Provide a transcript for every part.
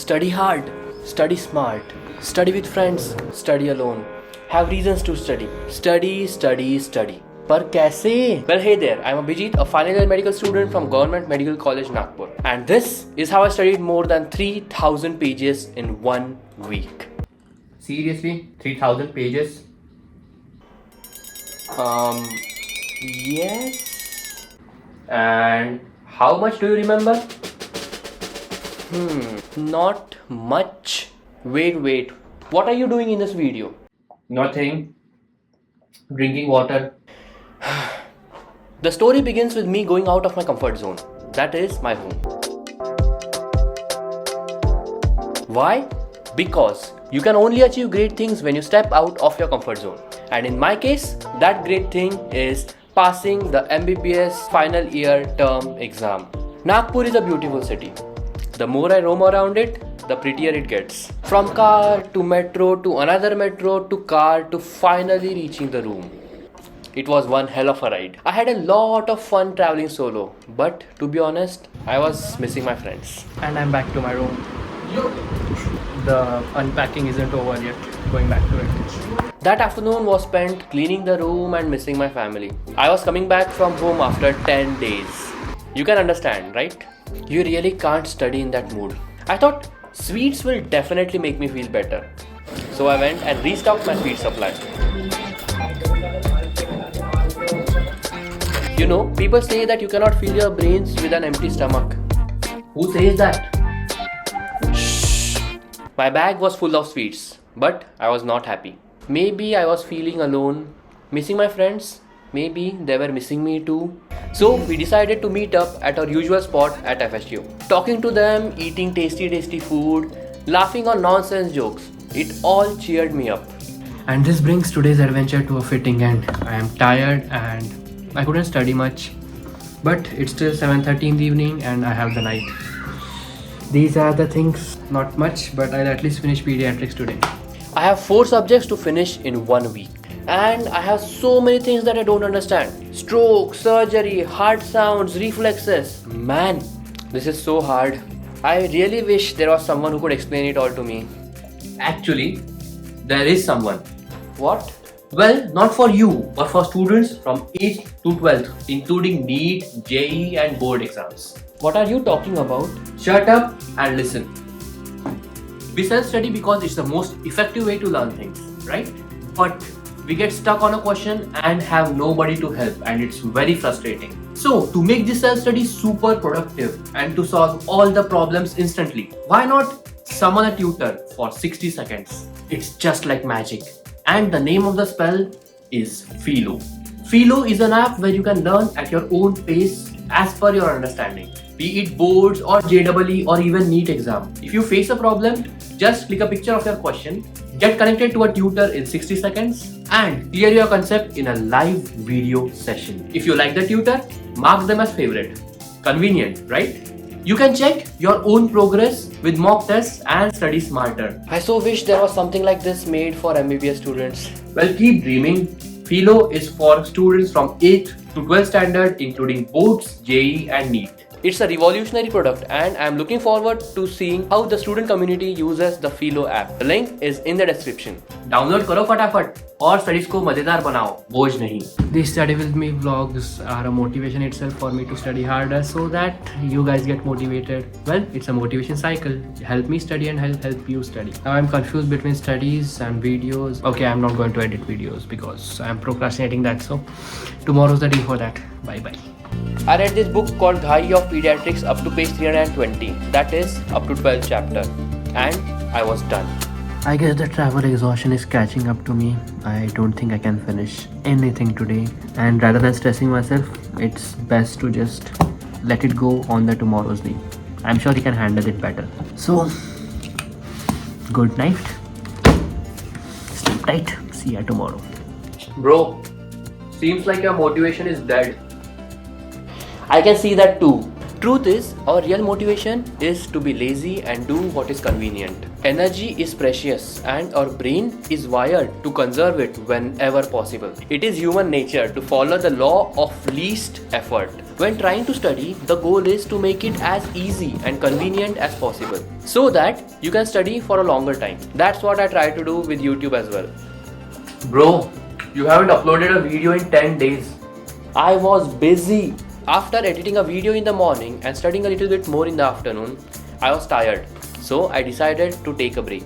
Study hard, study smart, study with friends, study alone. Have reasons to study. Study, study, study. पर कैसे? Well, hey there, I'm Abhijit, a final year medical student from Government Medical College Nagpur. And this is how I studied more than 3,000 pages in 1 week. Seriously? 3,000 pages? Yes. And how much do you remember? Not much. Wait. What are you doing in this video? Nothing. Drinking water. The story begins with me going out of my comfort zone. That is my home. Why? Because you can only achieve great things when you step out of your comfort zone. And in my case, that great thing is passing the MBBS final year term exam. Nagpur is a beautiful city. The more I roam around it, the prettier it gets. From car to metro to another metro to car to finally reaching the room. It was one hell of a ride. I had a lot of fun traveling solo, but to be honest, I was missing my friends. And I'm back to my room. The unpacking isn't over yet. Going back to it. That afternoon was spent cleaning the room and missing my family. I was coming back from home after 10 days. You can understand, right? You really can't study in that mood. I thought sweets will definitely make me feel better. So I went and restocked my sweet supply. You know, people say that you cannot fill your brains with an empty stomach. Who says that? Shh. My bag was full of sweets, but I was not happy. Maybe I was feeling alone, missing my friends. Maybe they were missing me too. So we decided to meet up at our usual spot at FSU. Talking to them, eating tasty food, laughing on nonsense jokes. It all cheered me up. And this brings today's adventure to a fitting end. I am tired and I couldn't study much. But it's still 7:30 in the evening and I have the night. These are the things, not much, but I'll at least finish pediatrics today. I have 4 subjects to finish in 1 week. And I have so many things that I don't understand. Stroke, surgery, heart sounds, reflexes. Man, this is so hard. I really wish there was someone who could explain it all to me. Actually, there is someone. What? Well, not for you, but for students from 8th to 12th, including NEET, JEE and board exams. What are you talking about? Shut up and listen. We self-study because it's the most effective way to learn things, right? But we get stuck on a question and have nobody to help, and it's very frustrating. So, to make this self-study super productive and to solve all the problems instantly, why not summon a tutor for 60 seconds? It's just like magic. And the name of the spell is Filo. Filo is an app where you can learn at your own pace as per your understanding, be it boards or JEE or even NEET exam. If you face a problem, just click a picture of your question, get connected to a tutor in 60 seconds and clear your concept in a live video session. If you like the tutor, mark them as favorite. Convenient, right? You can check your own progress with mock tests and study smarter. I so wish there was something like this made for MBBS students. Well, keep dreaming. Filo is for students from 8th to 12th standard, including boards, JEE and NEET. It's a revolutionary product and I'm looking forward to seeing how the student community uses the Filo app. The link is in the description. Download करो फटाफट और studies को मजेदार बनाओ, बोझ नहीं. These study with me vlogs are a motivation itself for me to study harder so that you guys get motivated. Well, it's a motivation cycle. Help me study and help you study. Now I'm confused between studies and videos. Okay, I'm not going to edit videos because I'm procrastinating that. So tomorrow's the day for that. Bye. I read this book called Ghai of Pediatrics up to page 320. That is up to 12th chapter. And I was done. I guess the travel exhaustion is catching up to me. I don't think I can finish anything today. And rather than stressing myself, it's best to just let it go on the tomorrow's day. I'm sure he can handle it better. So, good night. Sleep tight. See ya tomorrow. Bro, seems like your motivation is dead. I can see that too. Truth is, our real motivation is to be lazy and do what is convenient. Energy is precious and our brain is wired to conserve it whenever possible. It is human nature to follow the law of least effort. When trying to study, the goal is to make it as easy and convenient as possible so that you can study for a longer time. That's what I try to do with YouTube as well. Bro, you haven't uploaded a video in 10 days. I was busy. After editing a video in the morning and studying a little bit more in the afternoon, I was tired. So I decided to take a break.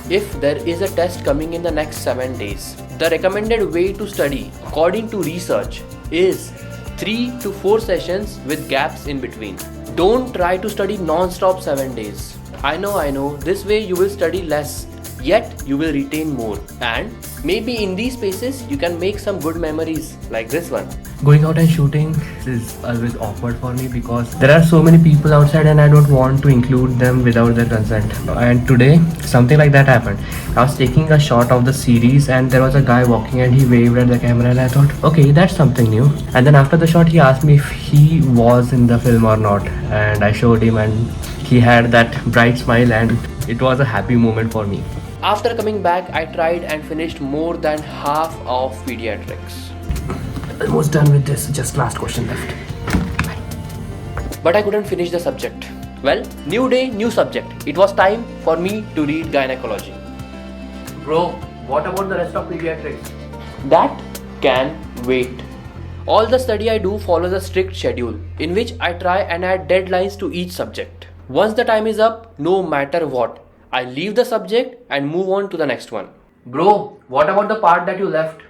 If there is a test coming in the next 7 days, the recommended way to study according to research is 3 to 4 sessions with gaps in between. Don't try to study non-stop 7 days. I know, this way you will study less, yet you will retain more. And maybe in these spaces you can make some good memories like this one. Going out and shooting is always awkward for me because there are so many people outside and I don't want to include them without their consent. And today something like that happened. I was taking a shot of the series and there was a guy walking and he waved at the camera and I thought, okay, that's something new. And then after the shot he asked me if he was in the film or not, and I showed him and he had that bright smile and it was a happy moment for me. After coming back, I tried and finished more than half of pediatrics. Almost done with this, just last question left. But I couldn't finish the subject. Well, new day, new subject. It was time for me to read gynecology. Bro, what about the rest of pediatrics? That can wait. All the study I do follows a strict schedule in which I try and add deadlines to each subject. Once the time is up, no matter what, I leave the subject and move on to the next one. Bro, what about the part that you left?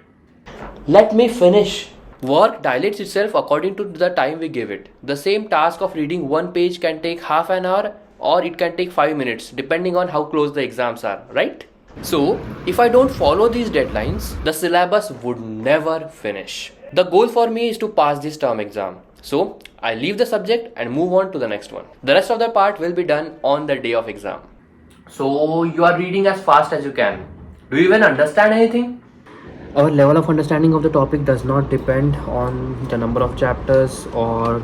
Let me finish. Work dilates itself according to the time we give it. The same task of reading one page can take half an hour or it can take 5 minutes depending on how close the exams are, right? So, if I don't follow these deadlines, the syllabus would never finish. The goal for me is to pass this term exam. So, I leave the subject and move on to the next one. The rest of the part will be done on the day of exam. So, you are reading as fast as you can. Do you even understand anything? Our level of understanding of the topic does not depend on the number of chapters or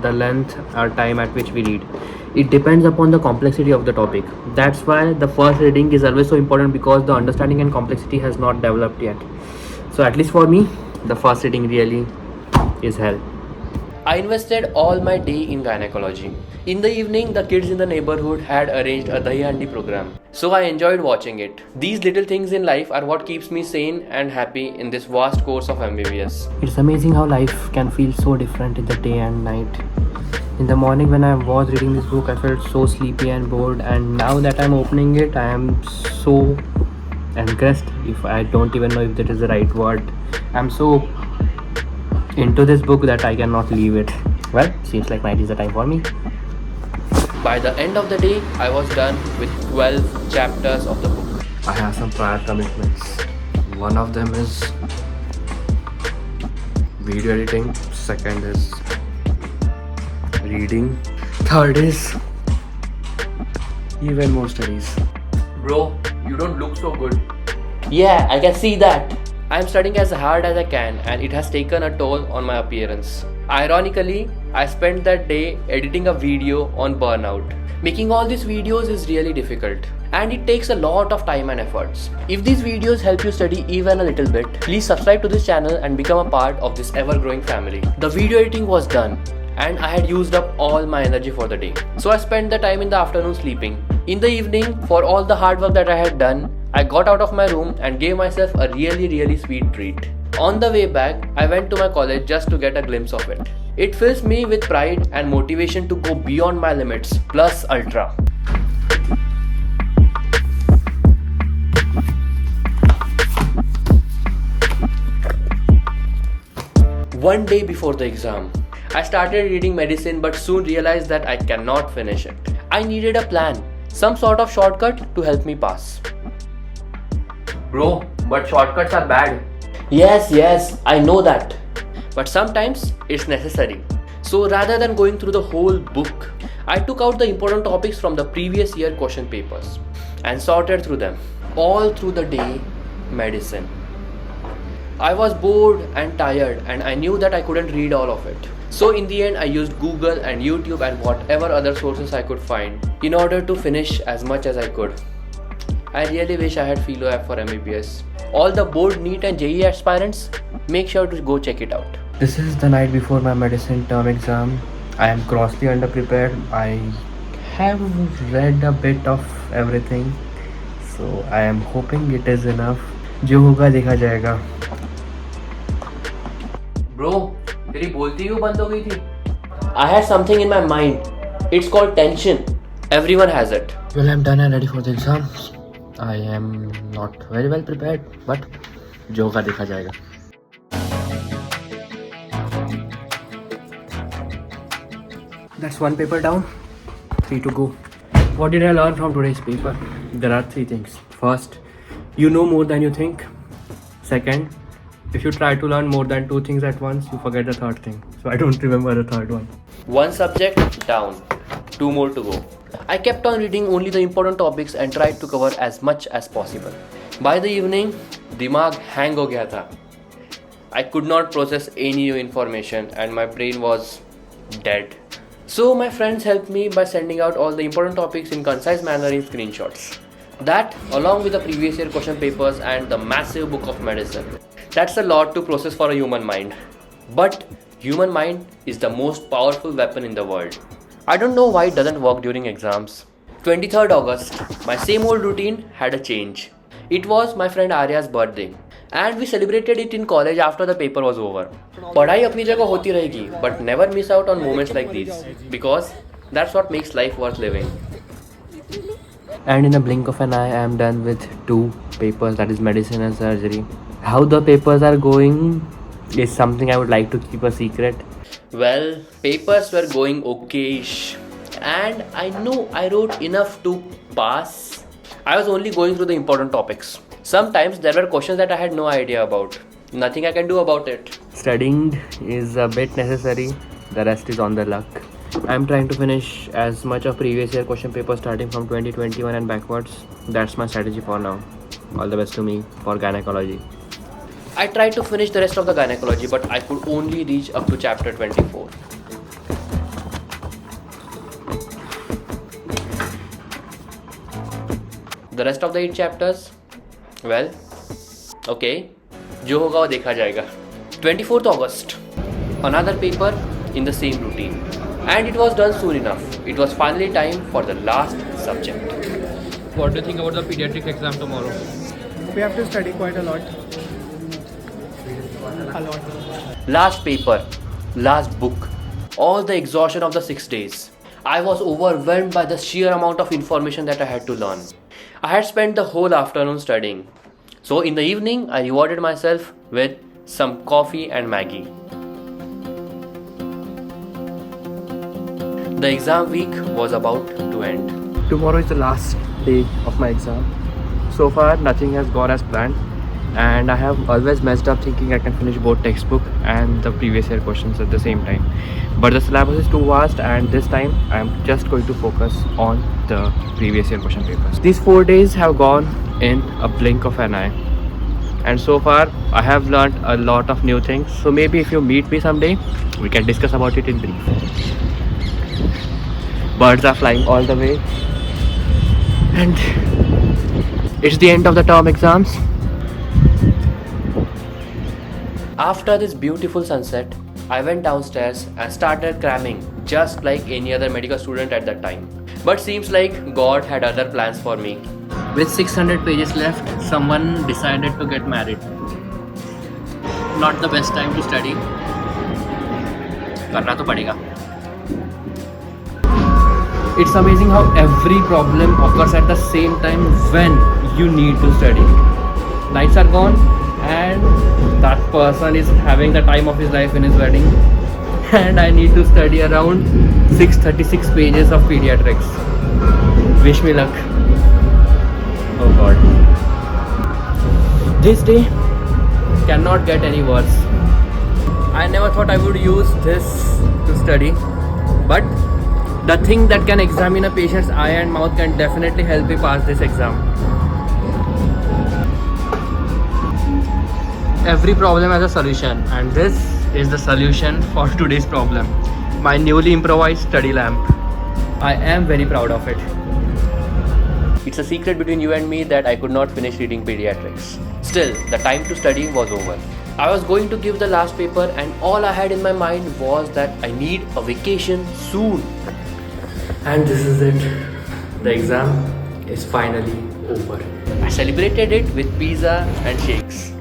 the length or time at which we read. It depends upon the complexity of the topic. That's why the first reading is always so important, because the understanding and complexity has not developed yet. So at least for me, the first reading really is hell. I invested all my day in gynecology. In the evening, the kids in the neighborhood had arranged a dahi handi program, so I enjoyed watching it. These little things in life are what keeps me sane and happy in this vast course of MBBS. It's amazing how life can feel so different in the day and night. In the morning when I was reading this book, I felt so sleepy and bored, and now that I'm opening it, I am so engrossed, if I don't even know if that is the right word. I'm so into this book that I cannot leave it. Well, seems like night is the time for me. By the end of the day, I was done with 12 chapters of the book. I have some prior commitments. One of them is video editing. Second is reading. Third is even more studies. Bro, you don't look so good. Yeah, I can see that. I am studying as hard as I can and it has taken a toll on my appearance. Ironically, I spent that day editing a video on burnout. Making all these videos is really difficult and it takes a lot of time and efforts. If these videos help you study even a little bit, please subscribe to this channel and become a part of this ever-growing family. The video editing was done and I had used up all my energy for the day. So I spent the time in the afternoon sleeping. In the evening, for all the hard work that I had done, I got out of my room and gave myself a really sweet treat. On the way back, I went to my college just to get a glimpse of it. It fills me with pride and motivation to go beyond my limits, plus ultra. One day before the exam, I started reading medicine but soon realized that I cannot finish it. I needed a plan, some sort of shortcut to help me pass. Bro, but shortcuts are bad. Yes, I know that. But sometimes it's necessary. So rather than going through the whole book, I took out the important topics from the previous year question papers and sorted through them. All through the day, medicine. I was bored and tired and I knew that I couldn't read all of it. So in the end, I used Google and YouTube and whatever other sources I could find in order to finish as much as I could. I really wish I had Filo app for MBBS. All the board, NEET and JEE aspirants, make sure to go check it out. This is the night before my medicine term exam. I am grossly underprepared. I have read a bit of everything, so I am hoping it is enough. जो होगा देखा जाएगा. Bro, तेरी बोलती क्यों बंद हो गई थी? I had something in my mind. It's called tension. Everyone has it. Well, I'm done and ready for the exam. I am not very well prepared, but जो होगा देखा जाएगा. That's one paper down, 3 to go. What did I learn from today's paper? There are 3 things. First, you know more than you think. Second, if you try to learn more than 2 things at once, you forget the third thing. So I don't remember the third one. One subject down, 2 more to go. I kept on reading only the important topics and tried to cover as much as possible. By the evening, दिमाग hang हो गया था. I could not process any new information and my brain was dead. So my friends helped me by sending out all the important topics in concise manner in screenshots. That, along with the previous year question papers and the massive book of medicine. That's a lot to process for a human mind. But human mind is the most powerful weapon in the world. I don't know why it doesn't work during exams. 23rd August, my same old routine had a change. It was my friend Arya's birthday and we celebrated it in college after the paper was over. पढ़ाई अपनी जगह होती रहेगी, but never miss out on moments like these because that's what makes life worth living. And in a blink of an eye, I am done with 2 papers, that is medicine and surgery. How the papers are going is something I would like to keep a secret. Well, papers were going okay-ish and I know I wrote enough to pass. I was only going through the important topics. Sometimes there were questions that I had no idea about. Nothing I can do about it. Studying is a bit necessary, the rest is on the luck. I'm trying to finish as much of previous year question papers starting from 2021 and backwards. That's my strategy for now. All the best to me for gynecology. I tried to finish the rest of the gynecology, but I could only reach up to chapter 24. The rest of the 8 chapters? Well, okay. जो होगा वो देखा जाएगा. 24th August. Another paper in the same routine. And it was done soon enough. It was finally time for the last subject. What do you think about the pediatric exam tomorrow? We have to study quite a lot. Last paper, last book, all the exhaustion of the 6 days. I was overwhelmed by the sheer amount of information that I had to learn. I had spent the whole afternoon studying. So in the evening, I rewarded myself with some coffee and Maggie. The exam week was about to end. Tomorrow is the last day of my exam. So far, nothing has gone as planned. And I have always messed up thinking I can finish both textbook and the previous year questions at the same time. But the syllabus is too vast and this time I am just going to focus on the previous year question papers. These 4 days have gone in a blink of an eye. And so far I have learned a lot of new things. So maybe if you meet me someday, we can discuss about it in brief. Birds are flying all the way. And it's the end of the term exams. After this beautiful sunset, I went downstairs and started cramming just like any other medical student at that time. But seems like God had other plans for me. With 600 pages left, someone decided to get married. Not the best time to study. करना तो पड़ेगा. It's amazing how every problem occurs at the same time when you need to study. Nights are gone and that person is having the time of his life in his wedding and I need to study around 636 pages of pediatrics. Wish me luck. Oh God. This day cannot get any worse. I never thought I would use this to study, but the thing that can examine a patient's eye and mouth can definitely help me pass this exam. Every problem has a solution and this is the solution for today's problem. My newly improvised study lamp. I am very proud of it. It's a secret between you and me that I could not finish reading pediatrics. Still, the time to study was over. I was going to give the last paper and all I had in my mind was that I need a vacation soon. And this is it. The exam is finally over. I celebrated it with pizza and shakes.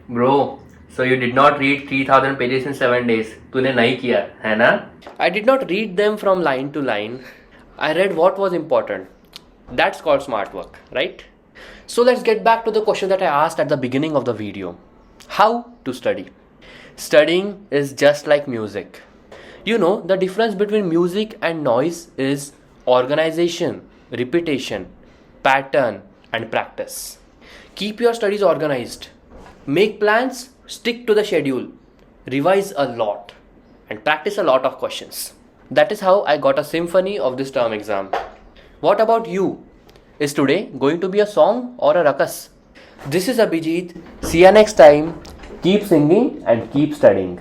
Bro, so you did not read 3000 pages in 7 days. तूने नहीं किया, है ना? I did not read them from line to line. I read what was important. That's called smart work, right? So let's get back to the question that I asked at the beginning of the video. How to study? Studying is just like music. You know, the difference between music and noise is organization, repetition, pattern, and practice. Keep your studies organized. Make plans, stick to the schedule, revise a lot, and practice a lot of questions. That is how I got a symphony of this term exam. What about you? Is today going to be a song or a ruckus? This is Abhijit. See you next time. Keep singing and keep studying.